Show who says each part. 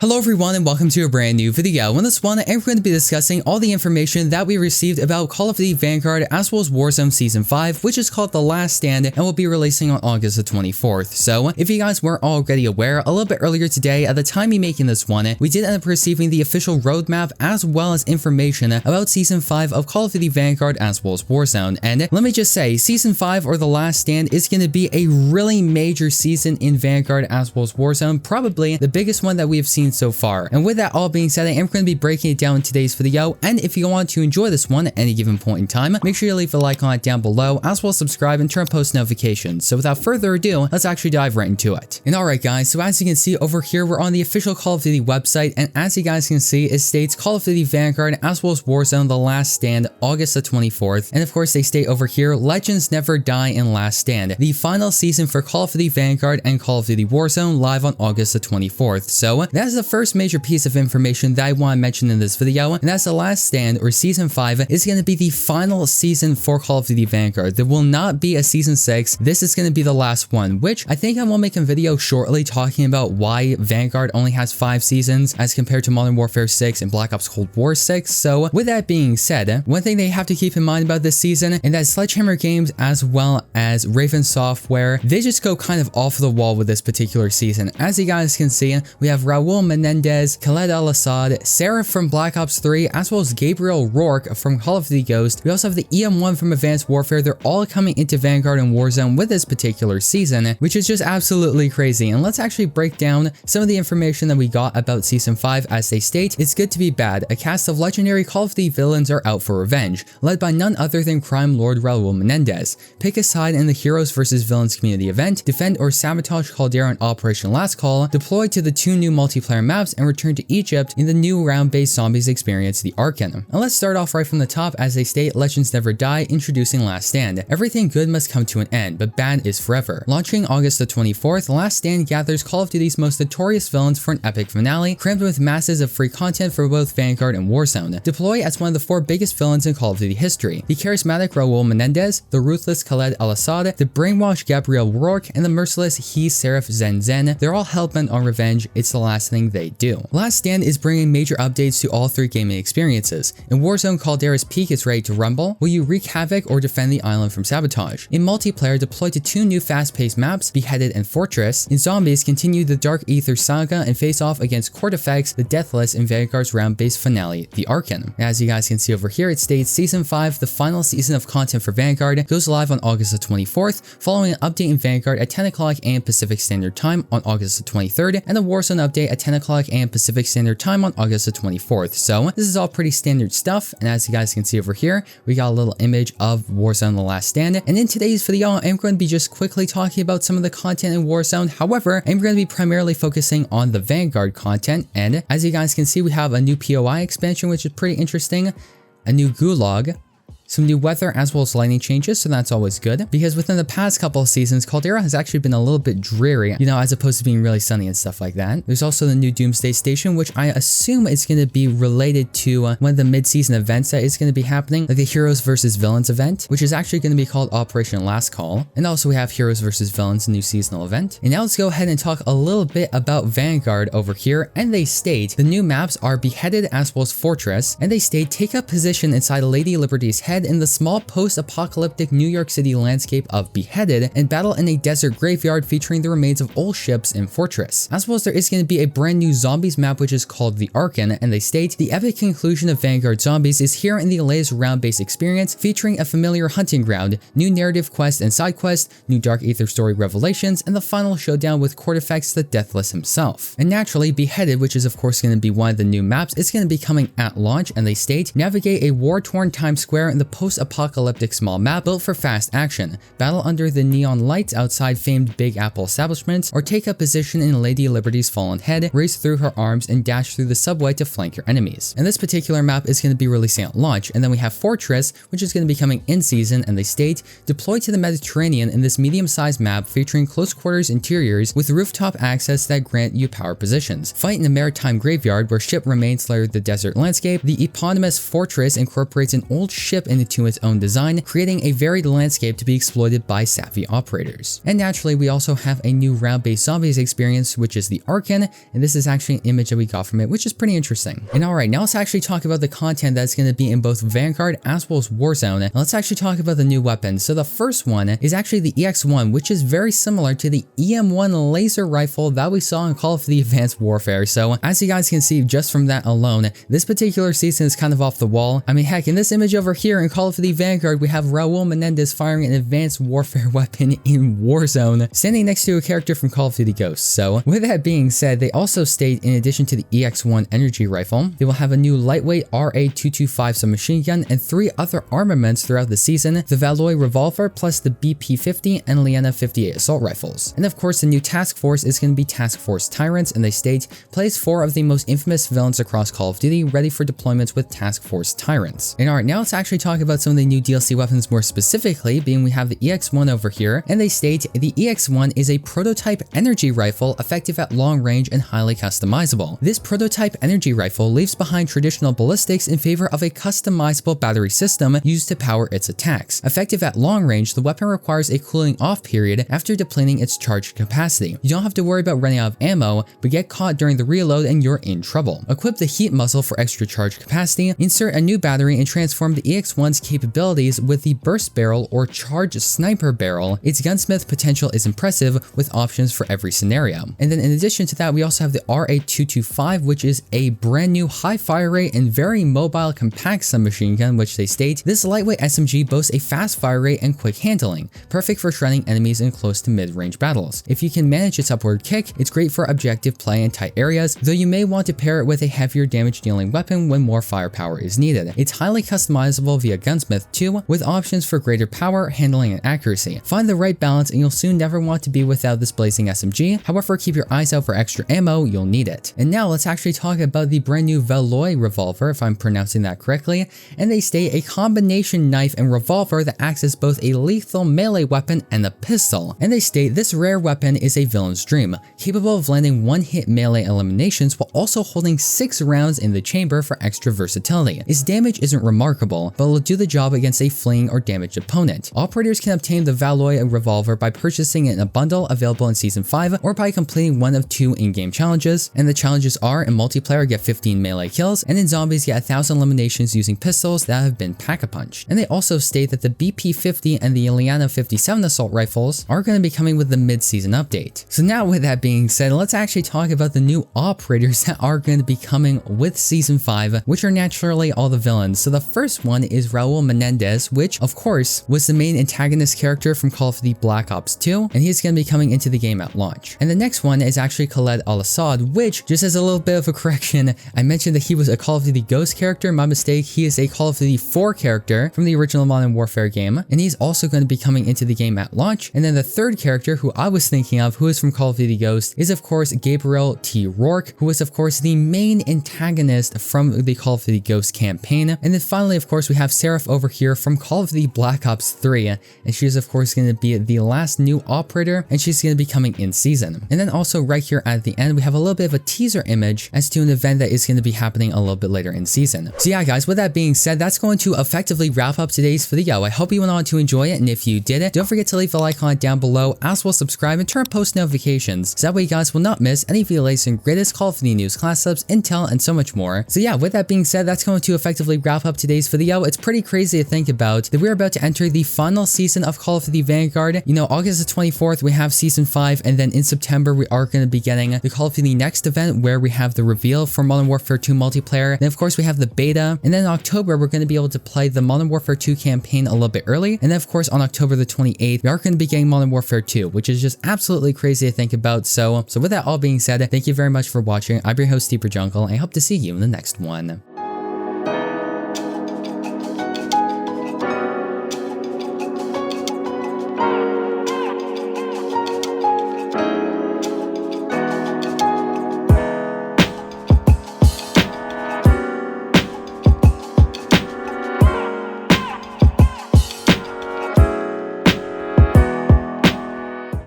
Speaker 1: Hello everyone and welcome to a brand new video. In this one, I'm going to be discussing all the information that we received about Call of Duty Vanguard as well as Warzone Season 5, which is called The Last Stand and will be releasing on August the 24th. So, if you guys weren't already aware, a little bit earlier today, at the time of making this one, we did end up receiving the official roadmap as well as information about Season 5 of Call of Duty Vanguard as well as Warzone. And let me just say, Season 5 or The Last Stand is going to be a really major season in Vanguard as well as Warzone, probably the biggest one that we have seen so far. And with that all being said, I am going to be breaking it down in today's video, and if you want to enjoy this one at any given point in time, make sure you leave a like on it down below, as well as subscribe and turn on post notifications. So without further ado, let's actually dive right into it. And alright guys, so as you can see over here, we're on the official Call of Duty website, and as you guys can see, it states Call of Duty Vanguard as well as Warzone The Last Stand, August the 24th, and of course they state over here, Legends Never Die in Last Stand, the final season for Call of Duty Vanguard and Call of Duty Warzone live on August the 24th. So that is the first major piece of information that I want to mention in this video, and that's The Last Stand or Season 5 is going to be the final season for Call of Duty Vanguard. There will not be a Season 6. This is going to be the last one, which I think I will make a video shortly talking about why Vanguard only has 5 seasons as compared to Modern Warfare 6 and Black Ops Cold War 6. So with that being said, one thing they have to keep in mind about this season, and that Sledgehammer Games as well as Raven Software, they just go kind of off the wall with this particular season. As you guys can see, we have Raul Menendez, Khaled Al-Assad, Serif from Black Ops 3, as well as Gabriel Rourke from Call of Duty Ghost. We also have the EM1 from Advanced Warfare. They're all coming into Vanguard and Warzone with this particular season, which is just absolutely crazy. And let's actually break down some of the information that we got about Season 5. As they state, it's good to be bad. A cast of legendary Call of Duty villains are out for revenge, led by none other than crime lord Raul Menendez. Pick a side in the Heroes vs Villains community event, defend or sabotage Caldera in Operation Last Call, deploy to the 2 new multiplayer maps, and return to Egypt in the new round-based zombies experience, the Arkan. And let's start off right from the top. As they state, Legends Never Die, introducing Last Stand. Everything good must come to an end, but bad is forever. Launching August the 24th, Last Stand gathers Call of Duty's most notorious villains for an epic finale, crammed with masses of free content for both Vanguard and Warzone. Deploy as one of the 4 biggest villains in Call of Duty history: the charismatic Raul Menendez, the ruthless Khaled Al-Assad, the brainwashed Gabriel Rourke, and the merciless He Serif Zen. They're all hell-bent on revenge. It's the last thing they do. Last Stand is bringing major updates to all 3 gaming experiences. In Warzone, Caldera's peak is ready to rumble. Will you wreak havoc or defend the island from sabotage? In multiplayer, deploy to 2 new fast-paced maps, Beheaded and Fortress. In Zombies, continue the Dark Aether saga and face off against Cortifex, the Deathless, in Vanguard's round-based finale, the Arkan. As you guys can see over here, it states Season 5, the final season of content for Vanguard, goes live on August the 24th, following an update in Vanguard at 10 o'clock AM Pacific Standard Time on August the 23rd, and a Warzone update at 10 o'clock AM Pacific Standard Time on August the 24th. So this is all pretty standard stuff, and as you guys can see over here, we got a little image of Warzone The Last Stand. And in today's video, I'm going to be just quickly talking about some of the content in Warzone. However, I'm going to be primarily focusing on the Vanguard content, and as you guys can see, we have a new POI expansion, which is pretty interesting, a new Gulag, some new weather as well as lighting changes, so that's always good, because within the past couple of seasons, Caldera has actually been a little bit dreary, you know, as opposed to being really sunny and stuff like that. There's also the new Doomsday Station, which I assume is going to be related to one of the mid-season events that is going to be happening, like the Heroes vs Villains event, which is actually going to be called Operation Last Call. And also we have Heroes vs Villains new seasonal event. And now let's go ahead and talk a little bit about Vanguard over here, and they state the new maps are Beheaded as well as Fortress, and they state take up position inside Lady Liberty's head in the small post-apocalyptic New York City landscape of Beheaded, and battle in a desert graveyard featuring the remains of old ships in Fortress. As well as there is going to be a brand new Zombies map, which is called the Arkan, and they state the epic conclusion of Vanguard Zombies is here in the latest round-based experience, featuring a familiar hunting ground, new narrative quest and side quest, new Dark Aether story revelations, and the final showdown with Cortifex the Deathless himself. And naturally, Beheaded, which is of course going to be one of the new maps, is going to be coming at launch, and they state navigate a war-torn Times Square in the post-apocalyptic small map built for fast action, battle under the neon lights outside famed Big Apple establishments, or take up position in Lady Liberty's fallen head, race through her arms, and dash through the subway to flank your enemies. And this particular map is going to be releasing at launch. And then we have Fortress, which is going to be coming in season, and they state deploy to the Mediterranean in this medium-sized map featuring close quarters interiors with rooftop access that grant you power positions. Fight in a maritime graveyard where ship remains layer the desert landscape. The eponymous Fortress incorporates an old ship in into its own design, creating a varied landscape to be exploited by savvy operators. And naturally, we also have a new round-based zombies experience, which is the Arkan, and this is actually an image that we got from it, which is pretty interesting. And alright, now let's actually talk about the content that's going to be in both Vanguard as well as Warzone. And let's actually talk about the new weapons. So the first one is actually the EX1, which is very similar to the EM1 laser rifle that we saw in Call of Duty Advanced Warfare. So as you guys can see just from that alone, this particular season is kind of off the wall. I mean, heck, in this image over here in Call of Duty Vanguard, we have Raul Menendez firing an Advanced Warfare weapon in Warzone, standing next to a character from Call of Duty Ghosts. So with that being said, they also state in addition to the EX1 energy rifle, they will have a new lightweight RA-225 submachine gun and 3 other armaments throughout the season, the Velloy Revolver plus the BP-50 and Liana 58 assault rifles. And of course, the new task force is going to be Task Force Tyrants, and they state plays 4 of the most infamous villains across Call of Duty ready for deployments with Task Force Tyrants. And alright, now let's actually talk about some of the new DLC weapons more specifically, being we have the EX1 over here, and they state the EX1 is a prototype energy rifle effective at long range and highly customizable. This prototype energy rifle leaves behind traditional ballistics in favor of a customizable battery system used to power its attacks. Effective at long range, the weapon requires a cooling off period after depleting its charge capacity. You don't have to worry about running out of ammo, but get caught during the reload and you're in trouble. Equip the heat muzzle for extra charge capacity, insert a new battery, and transform the EX1's capabilities with the burst barrel or charge sniper barrel. Its gunsmith potential is impressive with options for every scenario. And then in addition to that, we also have the RA-225, which is a brand new high fire rate and very mobile compact submachine gun, which they state this lightweight SMG boasts a fast fire rate and quick handling, perfect for shredding enemies in close to mid-range battles. If you can manage its upward kick, it's great for objective play in tight areas, though you may want to pair it with a heavier damage dealing weapon when more firepower is needed. It's highly customizable via gunsmith too, with options for greater power, handling, and accuracy. Find the right balance and you'll soon never want to be without this blazing SMG. However, keep your eyes out for extra ammo, you'll need it. And now let's actually talk about the brand new Velloy Revolver, if I'm pronouncing that correctly, and they state a combination knife and revolver that acts as both a lethal melee weapon and a pistol. And they state this rare weapon is a villain's dream, capable of landing one-hit melee eliminations while also holding 6 rounds in the chamber for extra versatility. Its damage isn't remarkable, but will do the job against a fleeing or damaged opponent. Operators can obtain the Velloy Revolver by purchasing it in a bundle available in Season 5 or by completing one of 2 in-game challenges, and the challenges are in multiplayer get 15 melee kills, and in zombies get 1,000 eliminations using pistols that have been pack-a-punched. And they also state that the BP-50 and the Liana 57 assault rifles are going to be coming with the mid-season update. So now with that being said, let's actually talk about the new operators that are going to be coming with Season 5, which are naturally all the villains. So the first one is Raul Menendez, which of course was the main antagonist character from Call of Duty Black Ops 2, and he's going to be coming into the game at launch. And the next one is actually Khaled Al-Assad, which, just as a little bit of a correction, I mentioned that he was a Call of Duty Ghost character. My mistake, he is a Call of Duty 4 character from the original Modern Warfare game, and he's also going to be coming into the game at launch. And then the third character who I was thinking of, who is from Call of Duty Ghost, is of course Gabriel T. Rourke, who is of course the main antagonist from the Call of Duty Ghost campaign. And then finally, of course, we have Serif over here from Call of Duty Black Ops 3, and she's of course going to be the last new operator, and she's going to be coming in season. And then also right here at the end, we have a little bit of a teaser image as to an event that is going to be happening a little bit later in season. So yeah, guys, with that being said, that's going to effectively wrap up today's video. I hope you went on to enjoy it, and if you did, don't forget to leave a like on it down below, as well as subscribe and turn on post notifications, so that way you guys will not miss any of the latest and greatest Call of Duty news, class ups, intel, and so much more. So yeah, with that being said, that's going to effectively wrap up today's video. It's pretty crazy to think about that we're about to enter the final season of Call of Duty Vanguard. You know, August the 24th, we have Season 5, and then in September, we are going to be getting the Call of Duty Next event, where we have the reveal for Modern Warfare 2 multiplayer. Then of course, we have the beta, and then in October, we're going to be able to play the Modern Warfare 2 campaign a little bit early. And then of course, on October the 28th, we are going to be getting Modern Warfare 2, which is just absolutely crazy to think about. So with that all being said, thank you very much for watching. I'm your host, Steeper Jungle, and I hope to see you in the next one.